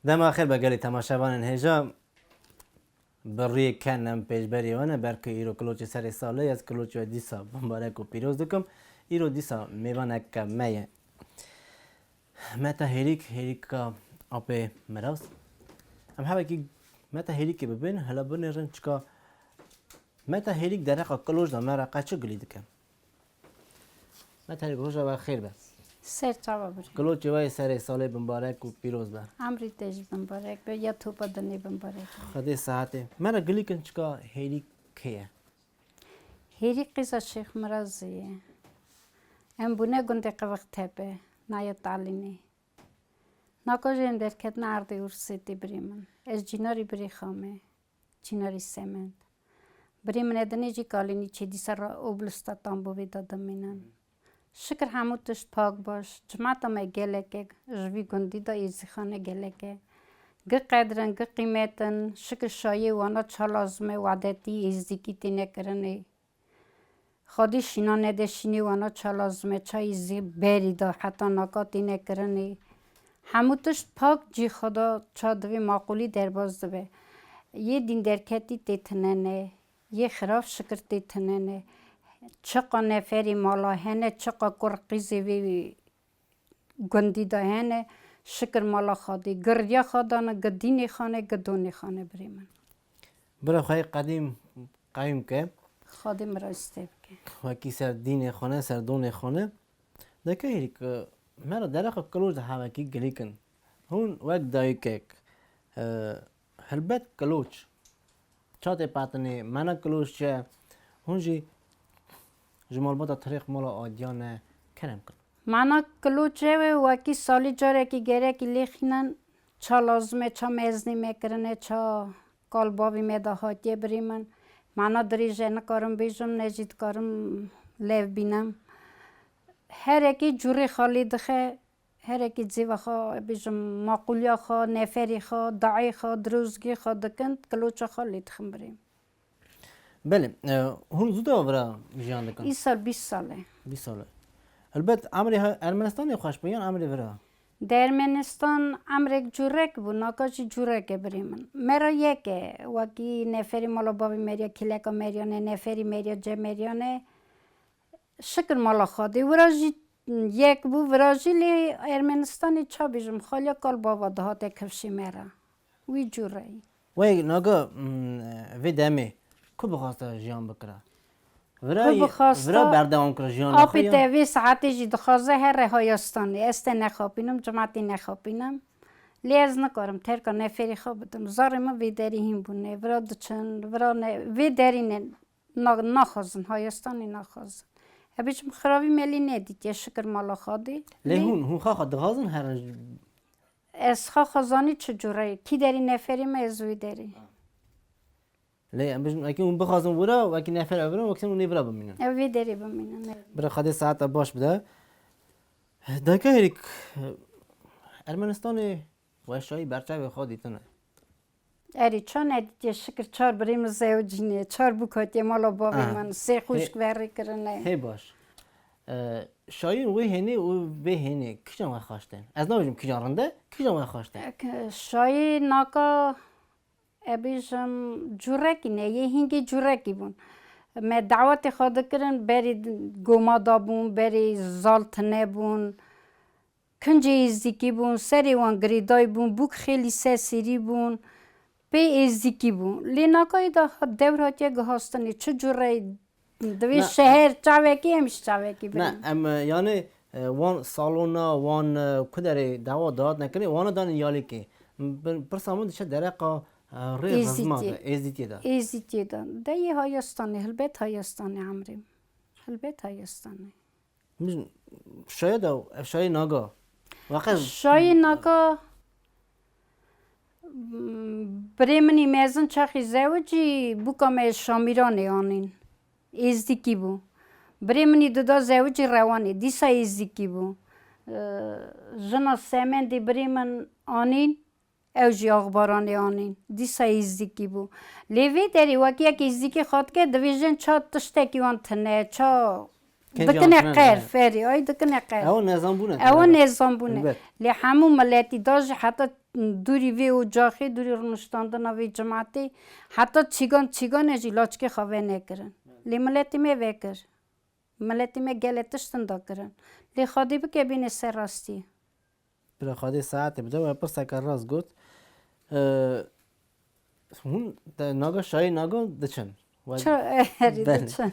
دم آخر بگلی تماشاوان هجا بروی کنم پیش بریوانه برکه ایرو کلوچ سر ساله از کلوچ و دیسا مبارک و پیروز دکم ایرو دیسا میوانه که میه متا هریکا آب مراز ام هوا کی متا هریک ببین هلا بنرن چکا متا هریک درقا کلوچ دا مرا قچو گلی دکم متا هریک روزا و خیر بس سر چاوا بر کلوچ وای سر ساله مبارک و پیروز بر امری تیج مبارک به یا تو بدنی مبارک خدای ساعته مرا گلی کن چکا هریک کیه هریک قصه شیخ مرازیه ام بونه گنده قوق تپه نایا تعلینی ناکوژم در کت نارده ورسیتی بریمن از جیناری بری خامه جیناری سمند بریمن ادنی جی کالینی چی دیسر اوبلستا تامبو ویدادم مینن شکر هموتش پاک باش جماعت ما گله که جوی گندی دا ایزی خانه گله که گ قدرن گ قیمتن شکر شایه وانا چالازمه وعدتی ایزی کیتی نکرنه خودی شینا ندشینی وانا چالازمه چا ایزی بری دا حتی ناکاتی نکرنه هموتش پاک جی خدا چا دوی معقولی در باز دوی یه دین درکتی تیتننه یه خراف شکر تیتننه چقا نفری مالا هنه چقا کرقیزی وی گندی دا هنه شکر مالا خادی گریا خادانه گدینی خانه گدونی خانه بری من برای خواهی قایم که خادی مراسته بکن وکی سر دین خانه سر دون خانه دکه هریک مرا درخ کلوچ ده هوا کی گلی کن هون وقت دایی که هلبت کلوچ چاته پاتنه منا کلوچ چه هون جی جمال بادا طریق مالا آدیان کرم کن مانا کلوچه و وکی سالی جاره کی گره کی لیخینن چا لازمه چا مزنی میکرنه چا کالباوی میدهاتیه بری من مانا دریجه نکارم بیجم نجید کارم لیو بینم هر اکی جوری خالی دخه هر اکی زیوه خوا بیجم ماقولیا خوا نفری خوا دعی خوا دروزگی خوا دکند کلوچه خالی دخم بریم بله هون زود آورا جیان دکن این سال 20 ساله 20 ساله البته عمری ارمنستان خوش بیان عمری ورا در ارمنستان امریک جورک بود ناکاچی جورک بریم مرا یکه وکی نفری مالا بابی مریا کلکا مریانه نفری مریا جه مریانه شکر مالا خواهده وراجی یک بو وراجی لی ارمنستانی چا بیجم خالیا کال بابا دهاته کفشی مرا وی جوره وی ناگا وی دمه کو بخواسته جیان بکره ورا بردوام کرد جیان آبی تevli ساعتی جی دخوازه هر رهایستانی است نخوابینم جماعتی نخوابینم لیز نکارم ترکا نفری خوابتم زارم ویدری هم بونه ورا دچن ورا ویدری نخوازن هایستانی نخوازن ابیچم خرابی ملی ندید یه شکر مالا خادی لی هون خواه دخوازن هر از خازانی چجوره کی داری نفری ما از ویدری لی اگه اون بخوازم ورا و اگه نفر اورم وقتی اون نیورا بمینن ویدری بمینن برای خاطر ساعت باش بده دکه هریک ارمنستان وشایی برچه خودی تنه اری چون ادیت شکر چار بریم زوجینه چار بکاتی مالا بابی من سه خوشک وری کرنه هی باش شاید وی هنی و وی هنی کجا ما خواشتن از نمیدونم کجا رنده کجا ما خواشتن شاید ناکا ابیشم جورکی نه یه هنگی جورکی بون من دعوت خود کردن بری گوما دابون بری زالت نبون کنجی ازدیکی بون سری وان گریدای بون بوک خیلی سری بون به ازدیکی بون لیناکای دا دورات یک هستنی چه جوری دوی شهر چاوکی همیش چاوکی بون نه ام یعنی وان سالونا وان کدری دعوا داد نکنی وان دان یالی که پرسامون دیشه درقا ری رزماده ازدیتی دا ازدیتی دا دایی هایستانی هلبت هایستانی عمریم هلبت هایستانی شاید ناگا شاید ناگا بريمني مازن شاخي زوجي بوكا ما شاميراني آنين ازديكي بو بريمني دادا زوجي رواني ديسا ازديكي بو جنا سامن دي بريمن آنين اوجي اخباراني آنين ديسا ازديكي بو ليوي داري وكي اك ازديكي خود که دویژن چا تشتکی وان تنه چا دکنه قیر فری آی دکنه قیر او نظام بونه او نظام بونه لی همو ملتی داج حتی دوری وی و جاخی دوری رونشتاندن وی جماعتی حتی چیگان اجی لاچکی خواه نکرن لی ملتی می وکر ملتی می گلتشتن دا کرن لی خودی بکه بینه سر راستی برای خودی ساعت بده و پس تکر راست گفت هون ناگا شایی ناگا دچن چرا هری دچن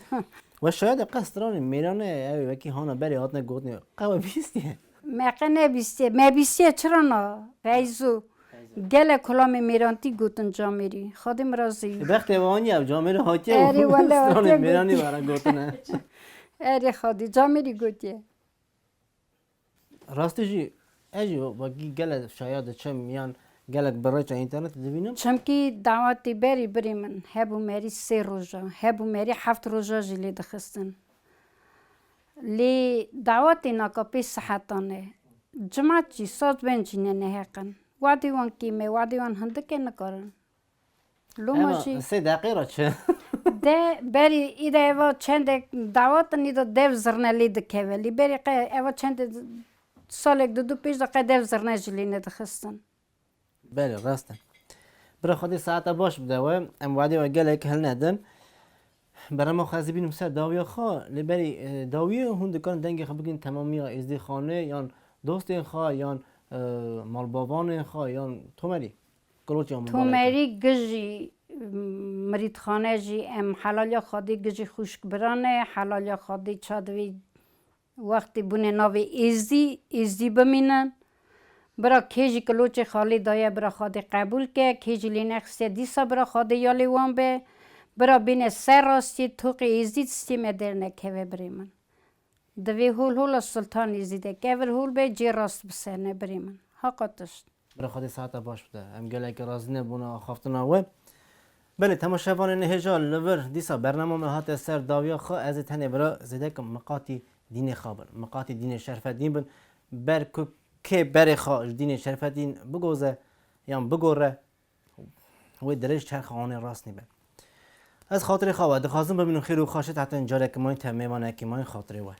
و شاید قصدرانی میرانه اوی وکی هانا بری هاتنه گوتنی قوه بیستیه مقنه بیستیه می بیستیه چرا نا فیزو گله کلام میرانتی گوتن جا میری خودی مرازی بخت وانی او جامعه هاتیه اری و والا قصدرانی هاتیه میرانی برای گوتنه اری خودی جا میری گوتیه راستی جی اجی وکی گله شاید چه میان گلک برای چه اینترنت دوینم چمکی دعواتی بری من هبو مری 3 روزا هبو مری 7 روزا جلی دخستن لی دعواتی ناکاپی صحتانه جماعت چی ساز بنجی نه هکن وادی وان کیمه وادی وان هندکه نکارن لوماشی اما 3 دقیقه را چه ده بری ایده ایوا چند دعوات نیدو دیو زرنه لید که ولی بری ایوا چند سالک دو پیش دقیقه دیو زرنه جلی ندخستن بله راسته برای خودی ساعت باش بده و ام وادی و گلک هل ندن برای ما خواهی بینیم سر داویا خواه لبری داویا هون دکان دنگی خواه بگین تمامی ازدی خانه یا دوست خواه یا مالبابان خواه یا تومری کلوچ یا تومری گجی مرید خانه جی ام حلالیا خودی گجی خوشک برانه حلالیا خودی چادوی وقتی بونه ناوی ایزدی بمینن برا کیجی کلوچ خالی دایه برا خودی قبول که کیجی لینخستی دیسا برا خودی یالی وان به برا بین سر راستی توقی ایزدید ستیم در نکه بریمن دوی هول سلطان ایزیده که ور هول به جی راست بسنه بریمن حقاتشت برای خودی ساعت باش بده ام گلک رازی نبونه خوافتنا و بله تماشاوان نهجال لور دیسا برنامه هات سر داویا خواه از تنه برا زده که مقاطی دین خوابن مقاطی دین شرف دین بن بر که بر خواه دین شرف دین بگوزه یا بگوره و درش چرخ آنه راست نیبه از خاطر خواه دخوازم ببینم خیر و خواشت حتی انجاره که ما این تمیمانه که ما این خاطره وای